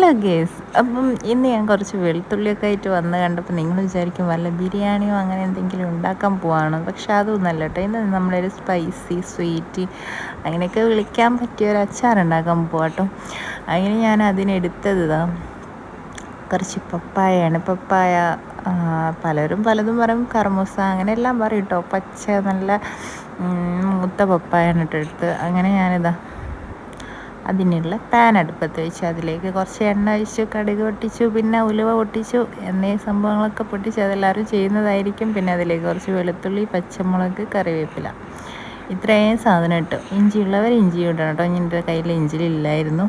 Hello guys, അപ്പം ഇന്ന് ഞാൻ കുറച്ച് വെളുത്തുള്ളിയൊക്കെ ആയിട്ട് വന്ന് കണ്ടപ്പോൾ നിങ്ങൾ വിചാരിക്കും വല്ല ബിരിയാണിയോ അങ്ങനെ എന്തെങ്കിലും ഉണ്ടാക്കാൻ പോവാണ്. പക്ഷെ അതൊന്നല്ല കേട്ടോ. ഇന്ന് നമ്മളൊരു സ്പൈസി സ്വീറ്റ് അങ്ങനെയൊക്കെ വിളിക്കാൻ പറ്റിയ ഒരു അച്ചാർ ഉണ്ടാക്കാൻ പോവാട്ടോ. അങ്ങനെ ഞാൻ അതിനെടുത്തത് കുറച്ച് പപ്പായയാണ്. പപ്പായ പലരും പലതും പറയും, കർമൂസ അങ്ങനെയെല്ലാം പറയും കേട്ടോ. പച്ച നല്ല മൂത്ത പപ്പായാണ് എടുത്ത്. അങ്ങനെ ഞാനിതാ അതിനുള്ള പാൻ അടുപ്പത്ത് വെച്ച് അതിലേക്ക് കുറച്ച് എണ്ണ ഒഴിച്ചു, കടുക് പൊട്ടിച്ചു, പിന്നെ ഉലുവ പൊട്ടിച്ചു, എന്നീ സംഭവങ്ങളൊക്കെ പൊട്ടിച്ച് അതെല്ലാവരും ചെയ്യുന്നതായിരിക്കും. പിന്നെ അതിലേക്ക് കുറച്ച് വെളുത്തുള്ളി, പച്ചമുളക്, കറിവേപ്പില, ഇത്രയും സാധനം ഇട്ടു. ഇഞ്ചിയുള്ളവർ ഇഞ്ചി ഇടണം കേട്ടോ. എൻ്റെ കയ്യിൽ ഇഞ്ചിയില്ലായിരുന്നു.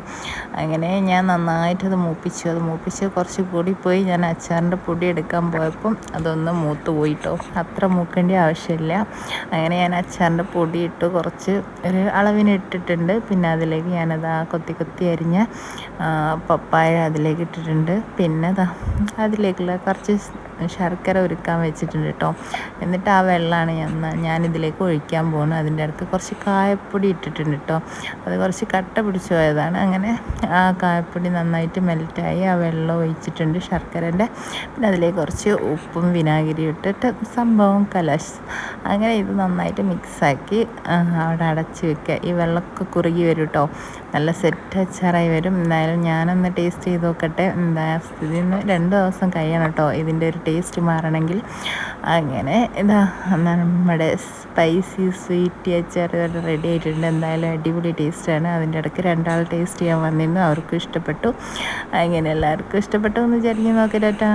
അങ്ങനെ ഞാൻ നന്നായിട്ടത് മൂപ്പിച്ച് കുറച്ച് കൂടി പോയി. ഞാൻ അച്ചാറിൻ്റെ പൊടി എടുക്കാൻ പോയപ്പം അതൊന്ന് മൂത്ത് പോയിട്ടോ. അത്ര മൂക്കേണ്ട ആവശ്യമില്ല. അങ്ങനെ ഞാൻ അച്ചാറിൻ്റെ പൊടി ഇട്ട് കുറച്ച് ഒരു അളവിന് ഇട്ടിട്ടുണ്ട്. പിന്നെ അതിലേക്ക് ഞാനത് കൊത്തി അരിഞ്ഞ പപ്പായ അതിലേക്ക് ഇട്ടിട്ടുണ്ട്. പിന്നെ അതിലേക്കുള്ള കുറച്ച് ശർക്കര ഉരുക്കാൻ വെച്ചിട്ടുണ്ട് കേട്ടോ. എന്നിട്ട് ആ വെള്ളമാണ് ഞാനിതിലേക്ക് ഒഴിക്കാൻ പോകുന്നത്. അതിൻ്റെ അടുത്ത് കുറച്ച് കായപ്പൊടി ഇട്ടിട്ടുണ്ട് കേട്ടോ. അത് കുറച്ച് കട്ട പിടിച്ചു പോയതാണ്. അങ്ങനെ ആ കായപ്പൊടി നന്നായിട്ട് മെൽറ്റായി ആ വെള്ളം ഒഴിച്ചിട്ടുണ്ട്, ശർക്കരൻ്റെ. പിന്നെ അതിലേക്ക് കുറച്ച് ഉപ്പും വിനാഗിരിയും ഇട്ടിട്ട് സംഭവം കലാശ്. അങ്ങനെ ഇത് നന്നായിട്ട് മിക്സാക്കി അവിടെ അടച്ച് വെക്കുക. ഈ വെള്ളമൊക്കെ കുറുകി വരും കേട്ടോ. നല്ല സെറ്റ് അച്ചാറായി വരും. എന്തായാലും ഞാനൊന്ന് ടേസ്റ്റ് ചെയ്ത് നോക്കട്ടെ. എന്താ സ്ഥിതി, 2 ദിവസം കഴിയണം കേട്ടോ ഇതിൻ്റെ ഒരു ടേസ്റ്റ് മാറണമെങ്കിൽ. അങ്ങനെ നമ്മുടെ സ്പൈസി സ്വീറ്റ് അച്ചാർ റെഡി ആയിട്ടുണ്ട്. എന്തായാലും അടിപൊളി ടേസ്റ്റാണ്. അതിൻ്റെ ഇടയ്ക്ക് 2 ആൾ ടേസ്റ്റ് ചെയ്യാൻ വന്നിരുന്നു, അവർക്കും ഇഷ്ടപ്പെട്ടു. അങ്ങനെ എല്ലാവർക്കും ഇഷ്ടപ്പെട്ടു എന്ന് വിചാരിക്കുന്നു. നോക്കിയിട്ട്